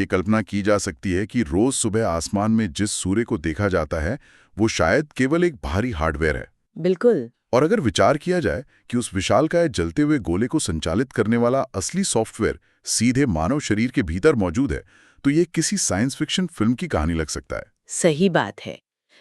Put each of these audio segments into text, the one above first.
कल्पना की जा सकती है कि रोज सुबह आसमान में जिस सूर्य को देखा जाता है वो शायद केवल एक बाहरी हार्डवेयर है। बिल्कुल। और अगर विचार किया जाए कि उस विशालकाय जलते हुए गोले को संचालित करने वाला असली सॉफ्टवेयर सीधे मानव शरीर के भीतर मौजूद है, तो ये किसी साइंस फिक्शन फिल्म की कहानी लग सकता है। सही बात है।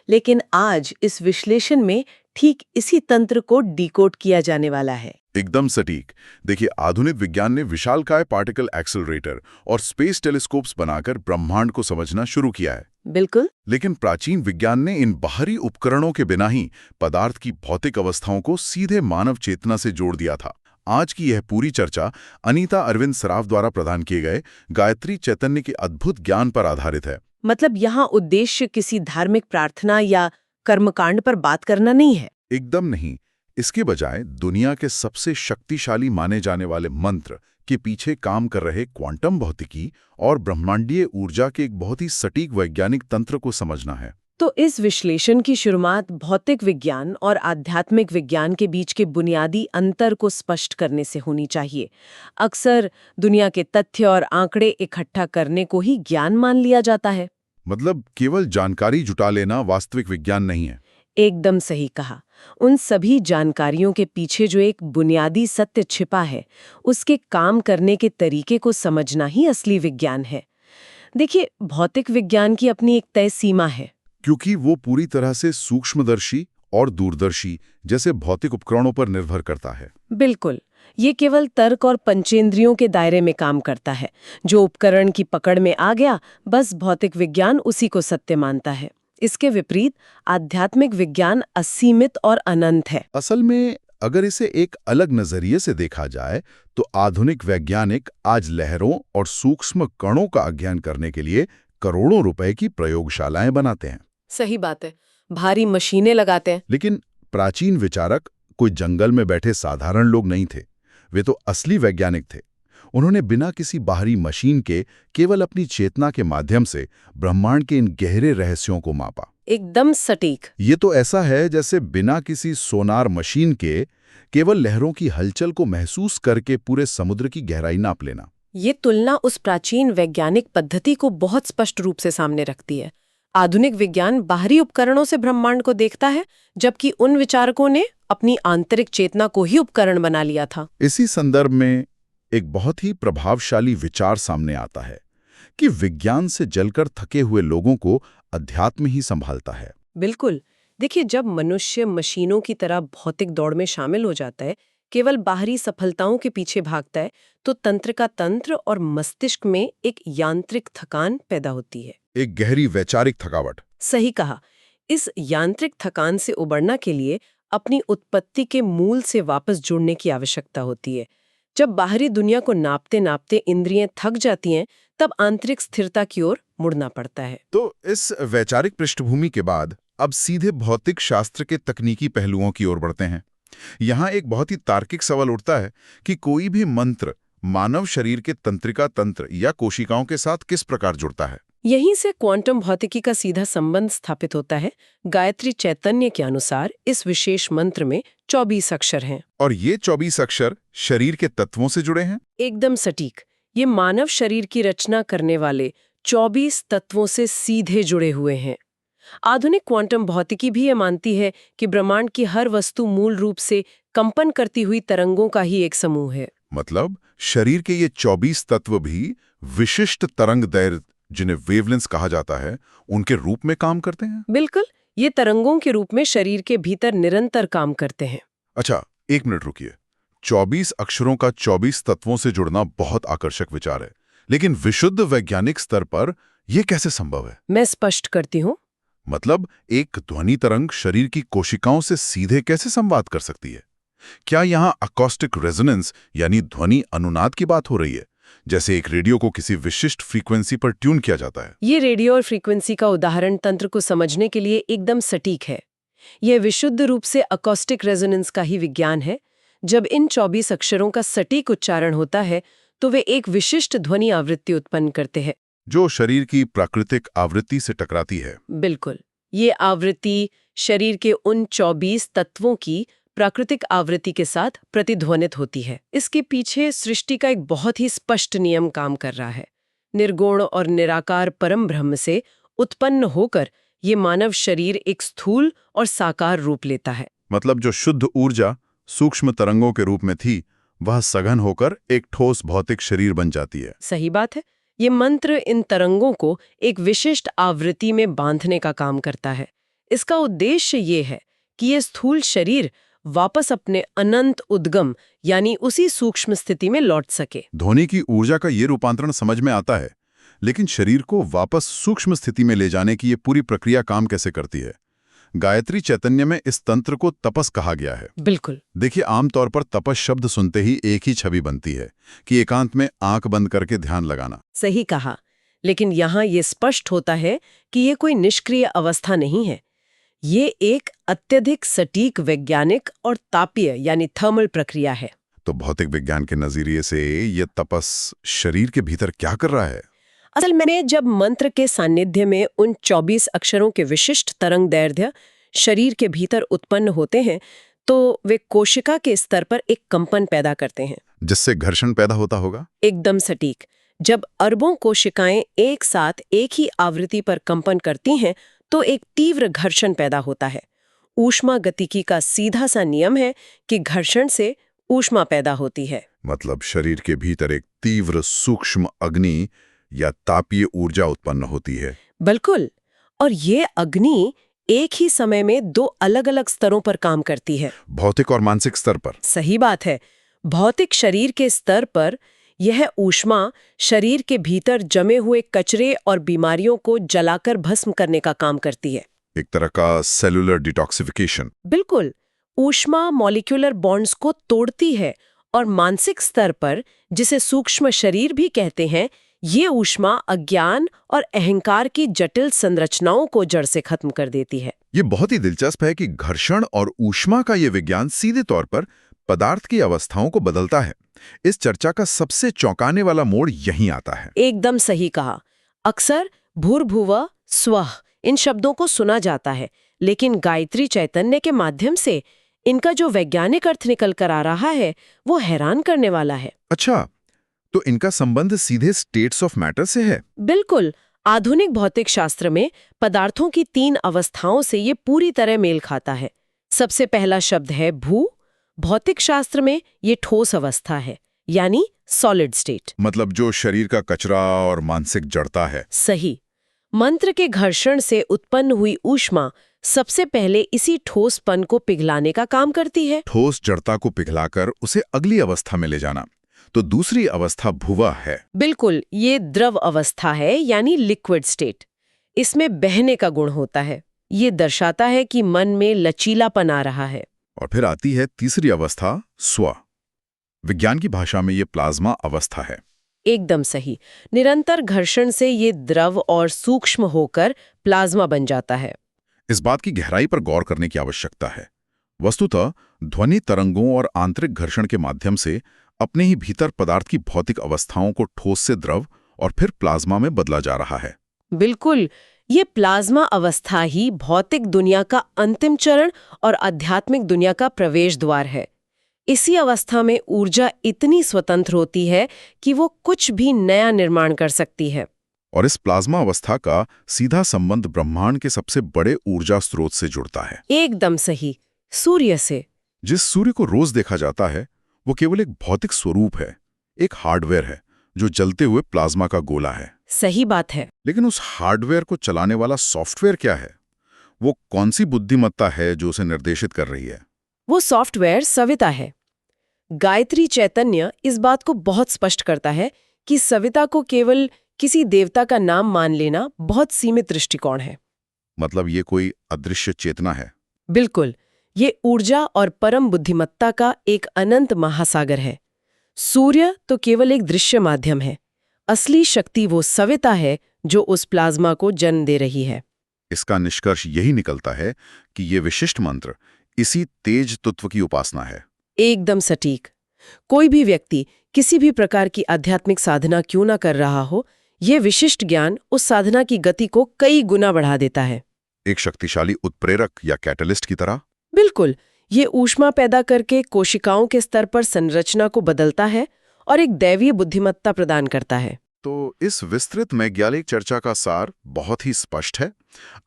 लेकिन आज इस विश्लेषण में ठीक इसी तंत्र को डिकोड किया जाने वाला है। एकदम सटीक। देखिए, आधुनिक विज्ञान ने विशालकाय पार्टिकल एक्सेलरेटर और स्पेस टेलीस्कोप्स बनाकर ब्रह्मांड को समझना शुरू किया है। बिल्कुल। लेकिन प्राचीन विज्ञान ने इन बाहरी उपकरणों के बिना ही पदार्थ की भौतिक अवस्थाओं को सीधे मानव चेतना से जोड़ दिया था। आज की यह पूरी चर्चा अनीता अरविंद सराफ द्वारा प्रदान किए गए गायत्री चैतन्य के अद्भुत ज्ञान पर आधारित है। मतलब यहाँ उद्देश्य किसी धार्मिक प्रार्थना या कर्मकांड पर बात करना नहीं है। एकदम नहीं। इसके बजाय दुनिया के सबसे शक्तिशाली माने जाने वाले मंत्र के पीछे काम कर रहे क्वांटम भौतिकी और ब्रह्मांडीय ऊर्जा के एक बहुत ही सटीक वैज्ञानिक तंत्र को समझना है। तो इस विश्लेषण की शुरुआत भौतिक विज्ञान और आध्यात्मिक विज्ञान के बीच के बुनियादी अंतर को स्पष्ट करने से होनी चाहिए। अक्सर दुनिया के तथ्य और आंकड़े इकट्ठा करने को ही ज्ञान मान लिया जाता है। मतलब केवल जानकारी जुटा लेना वास्तविक विज्ञान नहीं है। एकदम सही कहा। उन सभी जानकारियों के पीछे जो एक बुनियादी सत्य छिपा है, उसके काम करने के तरीके को समझना ही असली विज्ञान है। देखिए, भौतिक विज्ञान की अपनी एक तय सीमा है, क्योंकि वो पूरी तरह से सूक्ष्मदर्शी और दूरदर्शी जैसे भौतिक उपकरणों पर निर्भर करता है। बिल्कुल। ये केवल तर्क और पंचेंद्रियों के दायरे में काम करता है। जो उपकरण की पकड़ में आ गया, बस भौतिक विज्ञान उसी को सत्य मानता है। इसके विपरीत आध्यात्मिक विज्ञान असीमित और अनंत है। असल में अगर इसे एक अलग नजरिए से देखा जाए तो आधुनिक वैज्ञानिक आज लहरों और सूक्ष्म कणों का अध्ययन करने के लिए करोड़ों रुपए की प्रयोगशालाएं बनाते हैं। सही बात है। भारी मशीनें लगाते हैं। लेकिन प्राचीन विचारक कोई जंगल में बैठे साधारण लोग नहीं थे। वे तो असली वैज्ञानिक थे। उन्होंने बिना किसी बाहरी मशीन के केवल अपनी चेतना के माध्यम से ब्रह्मांड के इन गहरे रहस्यों को मापा। एकदम सटीक। ये तो ऐसा है जैसे बिना किसी सोनार मशीन के केवल लहरों की हलचल को महसूस करके पूरे समुद्र की गहराई नाप लेना। ये तुलना उस प्राचीन वैज्ञानिक पद्धति को बहुत स्पष्ट रूप से सामने रखती है। आधुनिक विज्ञान बाहरी उपकरणों से ब्रह्मांड को देखता है, जबकि उन विचारकों ने अपनी आंतरिक चेतना को ही उपकरण बना लिया था। इसी संदर्भ में एक बहुत ही प्रभावशाली विचार सामने आता है कि विज्ञान से जलकर थके हुए लोगों को अध्यात्म ही संभालता है। बिल्कुल। देखिए, जब मनुष्य मशीनों की तरह भौतिक दौड़ में शामिल हो जाता है, केवल बाहरी सफलताओं के पीछे भागता है, तो तंत्र का तंत्र और मस्तिष्क में एक यांत्रिक थकान पैदा होती है। एक गहरी वैचारिक थकावट। सही कहा। इस यांत्रिक थकान से उबरना के लिए अपनी उत्पत्ति के मूल से वापस जुड़ने की आवश्यकता होती है। जब बाहरी दुनिया को नापते नापते इंद्रियां थक जाती हैं, तब आंतरिक स्थिरता की ओर मुड़ना पड़ता है। तो इस वैचारिक पृष्ठभूमि के बाद अब सीधे भौतिक शास्त्र के तकनीकी पहलुओं की ओर बढ़ते हैं। यहाँ एक बहुत ही तार्किक सवाल उठता है कि कोई भी मंत्र मानव शरीर के तंत्रिका तंत्र या कोशिकाओं के साथ किस प्रकार जुड़ता है। यहीं से क्वांटम भौतिकी का सीधा संबंध स्थापित होता है। गायत्री चैतन्य के अनुसार इस विशेष मंत्र में 24 अक्षर हैं। और ये 24 अक्षर शरीर के तत्वों से जुड़े हैं। एकदम सटीक। ये मानव शरीर की रचना करने वाले 24 तत्वों से सीधे जुड़े हुए हैं। आधुनिक क्वांटम भौतिकी भी ये मानती है कि ब्रह्मांड की हर वस्तु मूल रूप से कंपन करती हुई तरंगों का ही एक समूह है। मतलब शरीर के ये 24 तत्व भी विशिष्ट तरंग दैर्घ्य, जिन्हें वेवलेंथ्स कहा जाता है, उनके रूप में काम करते हैं। बिल्कुल। ये तरंगों के रूप में शरीर के भीतर निरंतर काम करते हैं। अच्छा, एक मिनट रुकिए। 24 अक्षरों का 24 तत्वों से जुड़ना बहुत आकर्षक विचार है, लेकिन विशुद्ध वैज्ञानिक स्तर पर यह कैसे संभव है? मैं स्पष्ट करती हूँ। मतलब एक ध्वनि तरंग शरीर की कोशिकाओं से सीधे कैसे संवाद कर सकती है? क्या यहाँ अकॉस्टिक रेजोनेंस यानी ध्वनि अनुनाद की बात हो रही है, जैसे एक रेडियो को किसी विशिष्ट फ्रीक्वेंसी पर ट्यून किया जाता है? ये रेडियो और फ्रीक्वेंसी का उदाहरण तंत्र को समझने के लिए एकदम सटीक है। यह विशुद्ध रूप से अकॉस्टिक रेजोनेंस का ही विज्ञान है। जब इन 24 अक्षरों का सटीक उच्चारण होता है, तो वे एक विशिष्ट ध्वनि आवृत्ति उत्पन्न करते हैं, जो शरीर की प्राकृतिक आवृत्ति से टकराती है। बिल्कुल। ये आवृत्ति शरीर के उन 24 तत्वों की प्राकृतिक आवृत्ति के साथ प्रतिध्वनित होती है। इसके पीछे सृष्टि का एक बहुत ही स्पष्ट नियम काम कर रहा है। निर्गुण और निराकार परम ब्रह्म से उत्पन्न होकर ये मानव शरीर एक स्थूल और साकार रूप लेता है। मतलब जो शुद्ध ऊर्जा सूक्ष्म तरंगों के रूप में थी, वह सघन होकर एक ठोस भौतिक शरीर बन जाती है। सही बात है। ये मंत्र इन तरंगों को एक विशिष्ट आवृत्ति में बांधने का काम करता है। इसका उद्देश्य ये है कि ये स्थूल शरीर वापस अपने अनंत उद्गम यानी उसी सूक्ष्म स्थिति में लौट सके। ध्वनि की ऊर्जा का ये रूपांतरण समझ में आता है, लेकिन शरीर को वापस सूक्ष्म स्थिति में ले जाने की ये पूरी प्रक्रिया काम कैसे करती है? गायत्री चैतन्य में इस तंत्र को तपस कहा गया है। बिल्कुल। देखिए, आमतौर पर तपस शब्द सुनते ही एक ही छवि बनती है कि एकांत में आंख बंद करके ध्यान लगाना। सही कहा, लेकिन यहाँ ये स्पष्ट होता है कि ये कोई निष्क्रिय अवस्था नहीं है। ये एक अत्यधिक सटीक वैज्ञानिक और तापीय यानी थर्मल प्रक्रिया है। तो भौतिक विज्ञान के नजरिए से ये तपस शरीर के भीतर क्या कर रहा है? असल में जब मंत्र के सान्निध्य में उन 24 अक्षरों के विशिष्ट तरंग दैर्ध्य शरीर के भीतर उत्पन्न होते हैं, तो वे कोशिका के स्तर पर एक कंपन पैदा करते हैं, जिससे घर्षण पैदा होता होगा। एकदम सटीक। जब अरबों कोशिकाएं एक साथ एक ही आवृत्ति पर कंपन करती हैं, तो एक तीव्र घर्षण पैदा होता है। ऊष्मा गतिकी का सीधा सा नियम है कि घर्षण से ऊष्मा पैदा होती है। मतलब शरीर के भीतर एक तीव्र सूक्ष्म अग्नि या तापीय ऊर्जा उत्पन्न होती है। बिल्कुल। और ये अग्नि एक ही समय में दो अलग अलग स्तरों पर काम करती है। भौतिक और मानसिक स्तर पर। सही बात है। भौतिक शरीर के स्तर पर यह ऊष्मा शरीर के भीतर जमे हुए कचरे और बीमारियों को जलाकर भस्म करने का काम करती है। एक तरह का सेलुलर डिटॉक्सिफिकेशन। बिल्कुल। ऊष्मा मॉलिक्यूलर बॉन्ड्स को तोड़ती है और मानसिक स्तर पर, जिसे सूक्ष्म शरीर भी कहते हैं, ये ऊष्मा अज्ञान और अहंकार की जटिल संरचनाओं को जड़ से खत्म कर देती है। ये बहुत ही दिलचस्प है कि घर्षण और ऊष्मा का ये विज्ञान सीधे तौर पर पदार्थ की अवस्थाओं को बदलता है। इस चर्चा का सबसे चौंकाने वाला मोड़ यहीं आता है। एकदम सही कहा। अक्सर भूर्भुवः स्वः इन शब्दों को सुना जाता है, लेकिन गायत्री चैतन्य के माध्यम से इनका जो वैज्ञानिक अर्थ निकल कर आ रहा है, वो हैरान करने वाला है। अच्छा, तो इनका संबंध सीधे स्टेट्स ऑफ मैटर से है? बिल्कुल। आधुनिक भौतिक शास्त्र में पदार्थों की 3 अवस्थाओं से ये पूरी तरह मेल खाता है। सबसे पहला शब्द है भू। भौतिक शास्त्र में ये ठोस अवस्था है, यानी सॉलिड स्टेट। मतलब जो शरीर का कचरा और मानसिक जड़ता है। सही। मंत्र के घर्षण से उत्पन्न हुई ऊष्मा सबसे पहले इसी ठोसपन को पिघलाने का काम करती है। ठोस जड़ता को पिघलाकर उसे अगली अवस्था में ले जाना। तो दूसरी अवस्था भुवा है। बिल्कुल, ये द्रव अवस्था है, यानी लिक्विड स्टेट। इसमें बहने का गुण होता है। ये दर्शाता है कि मन में लचीलापन आ रहा है। और फिर आती है तीसरी अवस्था, स्व। विज्ञान की भाषा में ये प्लाज्मा अवस्था है। एकदम सही। निरंतर घर्षण से ये द्रव और सूक्ष्म होकर प्लाज्मा बन जाता है। इस बात की गहराई पर गौर करने की आवश्यकता है। वस्तुतः ध्वनि तरंगों और आंतरिक घर्षण के माध्यम से अपने ही भीतर पदार्थ की भौतिक अवस्थाओं को ठोस से द्रव और फिर प्लाज्मा में बदला जा रहा है। बिल्कुल। ये प्लाज्मा अवस्था ही भौतिक दुनिया का अंतिम चरण और आध्यात्मिक दुनिया का प्रवेश द्वार है। इसी अवस्था में ऊर्जा इतनी स्वतंत्र होती है कि वो कुछ भी नया निर्माण कर सकती है। और इस प्लाज्मा अवस्था का सीधा संबंध ब्रह्मांड के सबसे बड़े ऊर्जा स्रोत से जुड़ता है। एकदम सही, सूर्य से। जिस सूर्य को रोज देखा जाता है, वो केवल एक भौतिक स्वरूप है, एक हार्डवेयर है जो जलते हुए प्लाज्मा का गोला है। सही बात है। लेकिन उस हार्डवेयर को चलाने वाला सॉफ्टवेयर क्या है? वो कौन सी बुद्धिमत्ता है जो उसे निर्देशित कर रही है? वो सॉफ्टवेयर सविता है। गायत्री चैतन्य इस बात को बहुत स्पष्ट करता है कि सविता को केवल किसी देवता का नाम मान लेना बहुत सीमित दृष्टिकोण है। मतलब ये कोई अदृश्य चेतना है? बिल्कुल। ये ऊर्जा और परम बुद्धिमत्ता का एक अनंत महासागर है। सूर्य तो केवल एक दृश्य माध्यम है। असली शक्ति वो सविता है जो उस प्लाज्मा को जन्म दे रही है। इसका निष्कर्ष यही निकलता है कि ये विशिष्ट मंत्र इसी तेज तत्व की उपासना है। एकदम सटीक। कोई भी व्यक्ति किसी भी प्रकार की आध्यात्मिक साधना क्यों ना कर रहा हो, ये विशिष्ट ज्ञान उस साधना की गति को कई गुना बढ़ा देता है। एक शक्तिशाली उत्प्रेरक या कैटलिस्ट की तरह। बिल्कुल। ये ऊष्मा पैदा करके कोशिकाओं के स्तर पर संरचना को बदलता है और एक दैवीय बुद्धिमत्ता प्रदान करता है। तो इस विस्तृत वैज्ञानिक चर्चा का सार बहुत ही स्पष्ट है।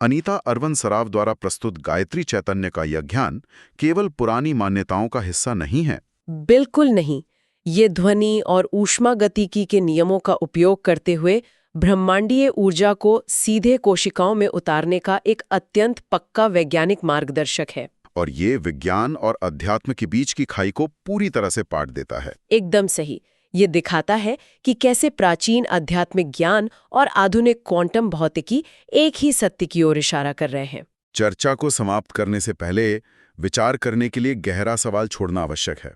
अनीता अरवन सराफ द्वारा प्रस्तुत गायत्री चैतन्य का यह ज्ञान केवल पुरानी मान्यताओं का हिस्सा नहीं है। बिल्कुल नहीं। ये ध्वनि और ऊष्मागतिकी के नियमों का उपयोग करते हुए ब्रह्मांडीय ऊर्जा को सीधे कोशिकाओं में उतारने का एक अत्यंत पक्का वैज्ञानिक मार्गदर्शक है। और ये विज्ञान और अध्यात्म के बीच की खाई को पूरी तरह से पाट देता है। एकदम सही। ये दिखाता है कि कैसे प्राचीन आध्यात्मिक ज्ञान और आधुनिक क्वांटम भौतिकी एक ही सत्य की ओर इशारा कर रहे हैं। चर्चा को समाप्त करने से पहले विचार करने के लिए गहरा सवाल छोड़ना आवश्यक है।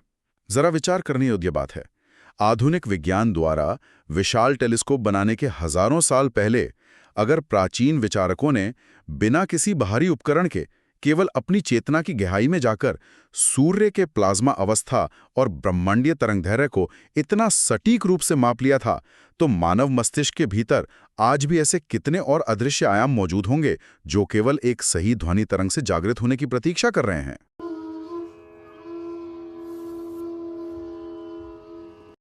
जरा विचार करने योग्य बात है, आधुनिक विज्ञान द्वारा विशाल टेलीस्कोप बनाने के हजारों साल पहले अगर प्राचीन विचारकों ने बिना किसी बाहरी उपकरण के केवल अपनी चेतना की गहराई में जाकर सूर्य के प्लाज्मा अवस्था और ब्रह्मांडीय तरंगदैर्घ्य को इतना सटीक रूप से माप लिया था, तो मानव मस्तिष्क के भीतर आज भी ऐसे कितने और अदृश्य आयाम मौजूद होंगे जो केवल एक सही ध्वनि तरंग से जागृत होने की प्रतीक्षा कर रहे हैं।